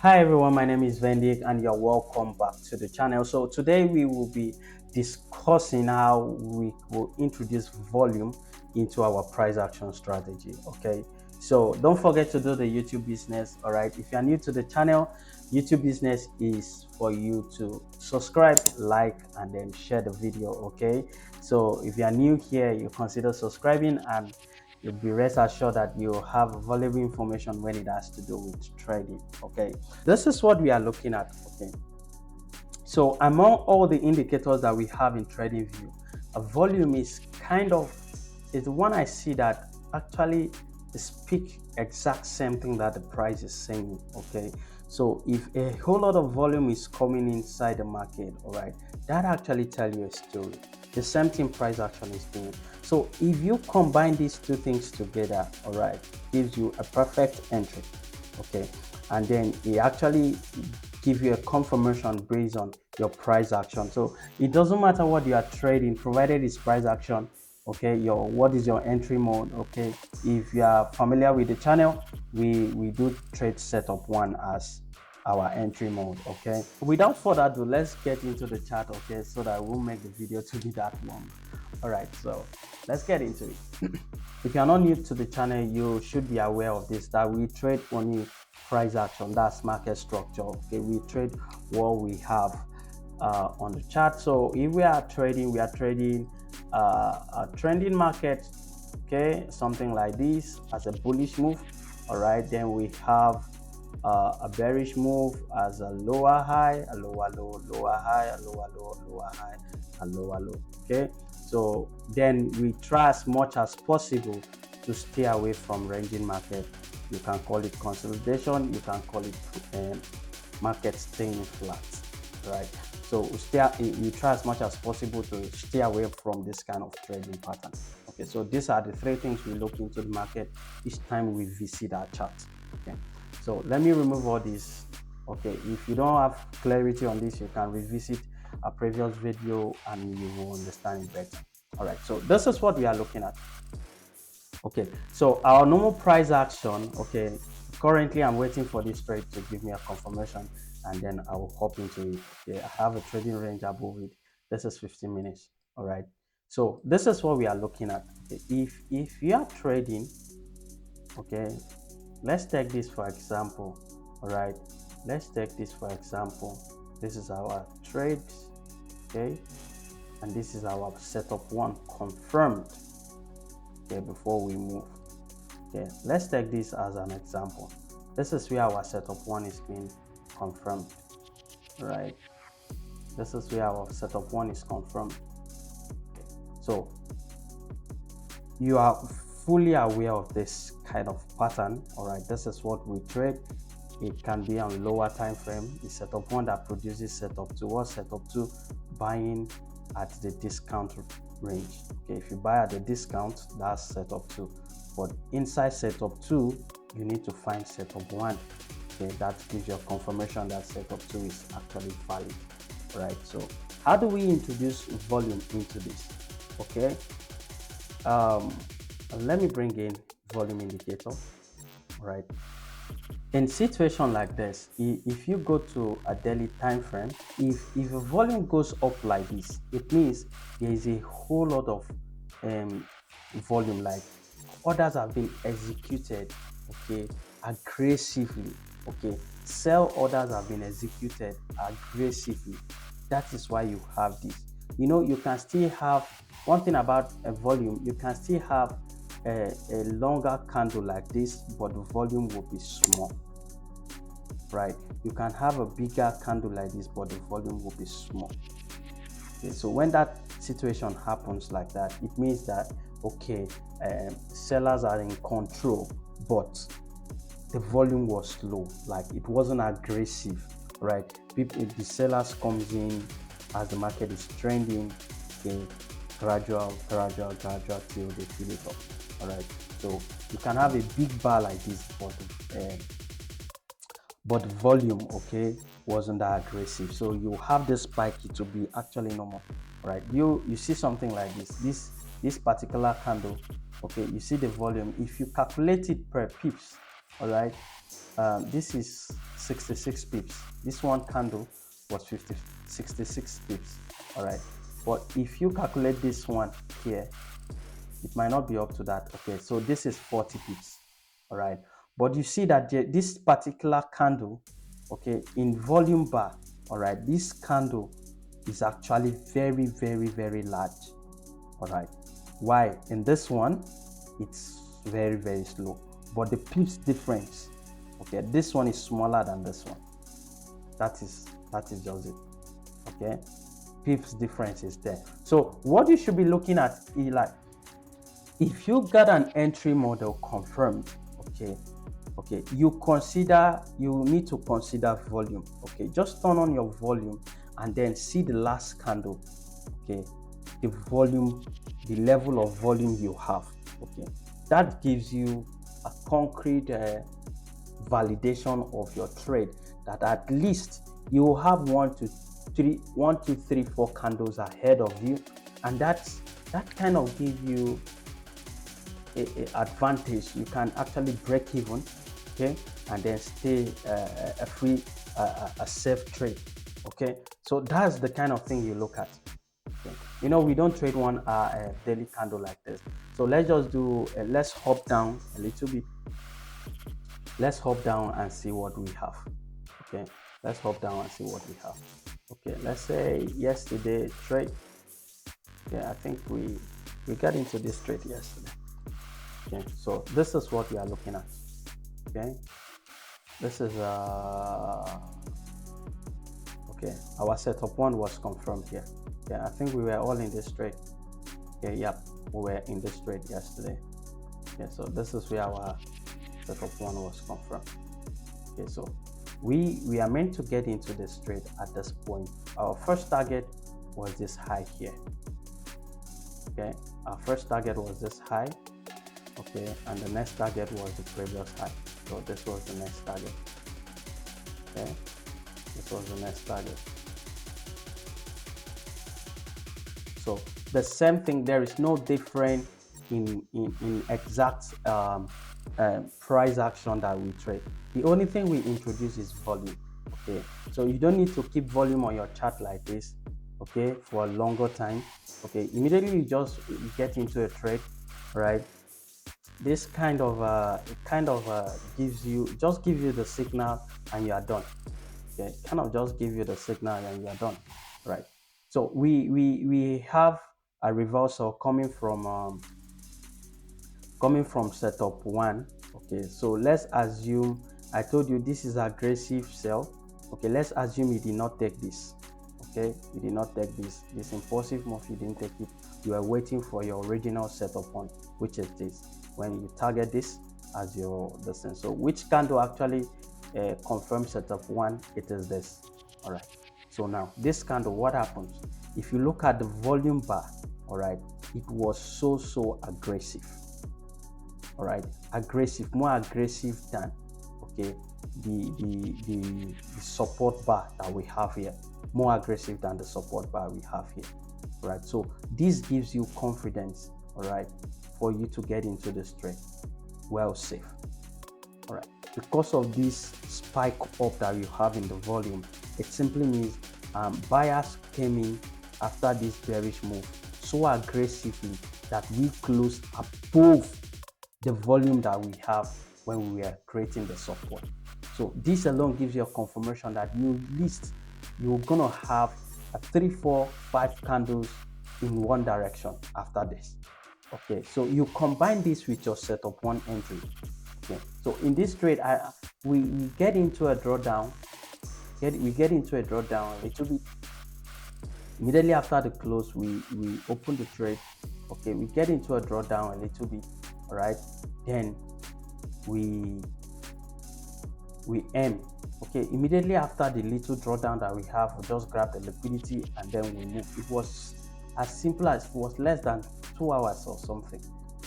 Hi everyone, my name is Vendik and you're welcome back to the channel. So today we will be discussing how we will introduce volume into our price action strategy. Okay, so don't forget to do the YouTube business. All right, if you're new to the channel, YouTube business is for you to subscribe, like, and then share the video. Okay, so if you are new here, you consider subscribing and you'll be rest assured that you have valuable information when it has to do with trading. Okay, this is what we are looking at. Okay, so among all the indicators that we have in trading view, a volume is the one I see that actually speak exact same thing that the price is saying. Okay, so if a whole lot of volume is coming inside the market, all right, that actually tell you a story. The same thing price action is doing. So if you combine these two things together, all right, gives you a perfect entry. Okay, and then it actually give you a confirmation based on your price action. So it doesn't matter what you are trading, provided it's price action. Okay, what is your entry mode? Okay, if you are familiar with the channel, we do trade setup one as our entry mode. Okay, without further ado, let's get into the chart. Okay, so that I won't make the video to be that long. All right, so let's get into it. If you are not new to the channel, you should be aware of this, that we trade only price action, that's market structure. Okay, we trade what we have on the chart. So if we are trading a trending market, okay, something like this as a bullish move. All right, then we have a bearish move as a lower high, a lower low, lower high, a lower low, lower high, a lower low. Okay, so then we try as much as possible to stay away from ranging market. You can call it consolidation, you can call it market staying flat, right? So we try as much as possible to stay away from this kind of trading pattern. Okay, so these are the three things we look into the market each time we visit our chart. Okay, so let me remove all this. Okay, if you don't have clarity on this, you can revisit a previous video and you will understand it better. All right, so this is what we are looking at. Okay, so our normal price action. Okay, currently I'm waiting for this trade to give me a confirmation and then I will hop into it. Okay, I have a trading range above it. This is 15 minutes. All right, so this is what we are looking at. Okay, if you are trading, okay, let's take this for example. All right, let's take this for example. This is our trades. Okay, and this is our setup one confirmed. Okay, before we move. Okay, let's take this as an example. This is where our setup one is being confirmed, right? This is where our setup one is confirmed. So you are fully aware of this kind of pattern. All right, this is what we trade. It can be on lower time frame. The setup one that produces setup two, or setup two buying at the discount range. Okay, if you buy at the discount, that's setup two. But inside setup two, you need to find setup one. Okay, that gives you a confirmation that setup two is actually valid. Right. So how do we introduce volume into this? Okay. Let me bring in volume indicator. Right. In situation like this, if you go to a daily time frame, if a volume goes up like this, it means there is a whole lot of volume, like orders have been executed, okay, aggressively. Okay, sell orders have been executed aggressively. That is why you have this. You can still have one thing about a volume. You can still have a longer candle like this, but the volume will be small, right? You can have a bigger candle like this, but the volume will be small. Okay, so when that situation happens like that, it means that okay, sellers are in control, but the volume was low, like it wasn't aggressive, right? If the sellers comes in as the market is trending, okay, gradual till they fill it up. All right, so you can have a big bar like this, but volume, okay, wasn't that aggressive. So you have this spike, it will be actually normal, right? You see something like this particular candle. Okay, you see the volume. If you calculate it per pips, All right, this is 66 pips. This one candle was 66 pips. All right, but if you calculate this one here, it might not be up to that. Okay, so this is 40 pips. All right, but you see that this particular candle, okay, in volume bar, all right, this candle is actually very, very, very large. All right, why in this one it's very, very slow, but the pips difference, okay, this one is smaller than this one. That is just it. Okay, pips difference is there. So what you should be looking at, Eli, if you got an entry model confirmed, okay, you need to consider volume. Okay, just turn on your volume and then see the last candle. Okay, the volume, the level of volume you have. Okay, that gives you a concrete validation of your trade, that at least you will have 1, 2, 3, 4 candles ahead of you, and that kind of give you a advantage. You can actually break even, okay, and then stay a free, a safe trade. Okay, so that's the kind of thing you look at. Okay. You know, we don't trade one daily candle like this. So let's just do let's hop down a little bit. Let's hop down and see what we have. Okay, let's hop down and see what we have. Okay, let's say yesterday trade. Yeah, I think we got into this trade yesterday. Okay, so this is what we are looking at. Okay, this is okay, our setup one was confirmed here. Yeah, I think we were all in this trade. Okay, yep, we were in this trade yesterday. Okay, so this is where our setup one was confirmed. Okay, so we are meant to get into this trade at this point. Our first target was this high here. Okay, our first target was this high. Okay, and the next target was the previous high. So this was the next target. Okay, this was the next target. So the same thing, there is no difference in exact price action that we trade. The only thing we introduce is volume. Okay, so you don't need to keep volume on your chart like this, okay, for a longer time. Okay, immediately you just get into a trade, right? This kind of gives you the signal and you are done. Okay, kind of just give you the signal and you are done, right? So we have a reversal coming from setup one. Okay, so let's assume, I told you this is aggressive sell. Okay, let's assume you did not take this. Okay, you did not take this impulsive move, you didn't take it. You are waiting for your original setup one, which is this. When you target this as your descent, so which candle actually confirm setup one, it is this. All right, so now this candle, what happens if you look at the volume bar? All right, it was so aggressive. All right, aggressive, more aggressive than, okay, the support bar that we have here, more aggressive than the support bar we have here. All right, so this gives you confidence, all right, for you to get into this trade well safe. All right, because of this spike up that you have in the volume, it simply means buyers came in after this bearish move so aggressively that we closed above the volume that we have when we were creating the support. So this alone gives you a confirmation that you're gonna have a 3, 4, 5 candles in one direction after this. Okay, so you combine this with your setup one entry. Okay, so in this trade, we get into a drawdown. We get into a drawdown a little bit. Immediately after the close, we open the trade. Okay, we get into a drawdown a little bit. All right, then we aim. Okay, immediately after the little drawdown that we have, we just grab the liquidity and then we move. It was as simple as, it was less than 2 hours or something.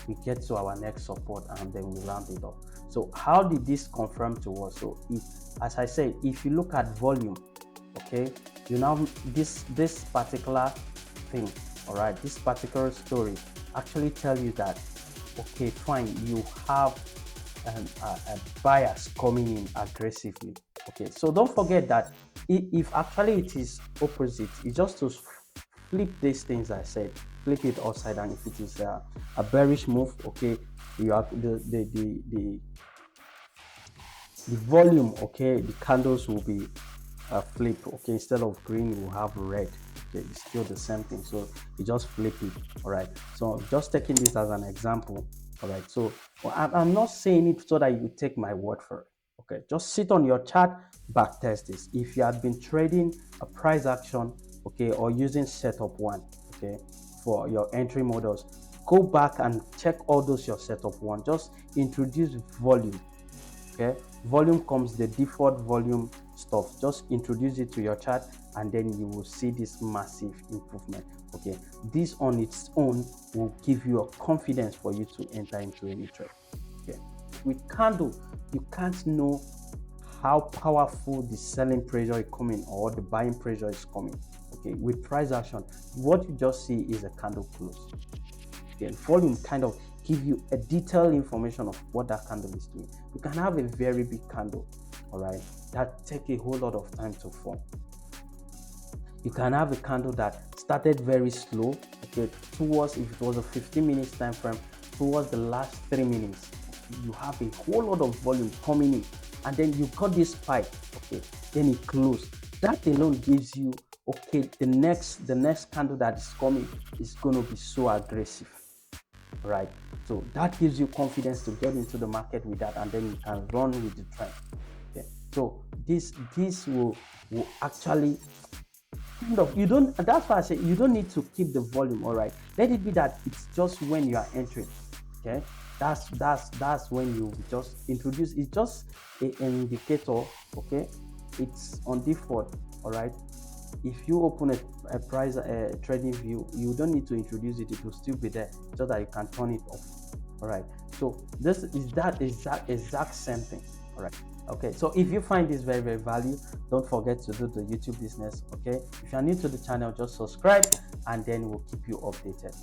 We get to our next support and then we round it up. So how did this confirm to us? So as I said, if you look at volume, okay, you know, this particular thing, all right, this particular story actually tell you that, okay, fine, you have buyers coming in aggressively. Okay, so don't forget that if actually it is opposite, it's just to flip these things I said, flip it upside down. If it is a bearish move, okay, you have the volume, okay, the candles will be flip. Okay, instead of green you will have red. Okay, it's still the same thing, so you just flip it. All right, so just taking this as an example. All right, so I'm not saying it so that you take my word for it. Okay, just sit on your chart, back test this. If you had been trading a price action, okay, or using setup one, okay, for your entry models, go back and check all those your setup one. Just introduce volume. Okay, volume comes the default volume stuff. Just introduce it to your chart and then you will see this massive improvement. Okay, this on its own will give you a confidence for you to enter into any trade. Okay, with candle you can't know how powerful the selling pressure is coming or the buying pressure is coming. Okay, with price action, what you just see is a candle close. Okay, volume kind of give you a detailed information of what that candle is doing. You can have a very big candle, all right, that take a whole lot of time to form. You can have a candle that started very slow, okay, towards, if it was a 15 minutes time frame, towards the last 3 minutes, you have a whole lot of volume coming in, and then you got this spike, okay, then it closed. That alone gives you, okay, the next candle that is coming is going to be so aggressive, right? So that gives you confidence to get into the market with that, and then you can run with the trend. Okay, so this will actually kind of, you don't, that's why I say you don't need to keep the volume. All right, let it be that it's just when you are entering. Okay, that's when you just introduce, it's just an indicator. Okay, it's on default. All right, if you open a price trading view, you don't need to introduce it, it will still be there, so that you can turn it off. All right, so this is that exact same thing. All right, okay, so if you find this very, very valuable, don't forget to do the YouTube business. Okay, if you are new to the channel, just subscribe and then we'll keep you updated.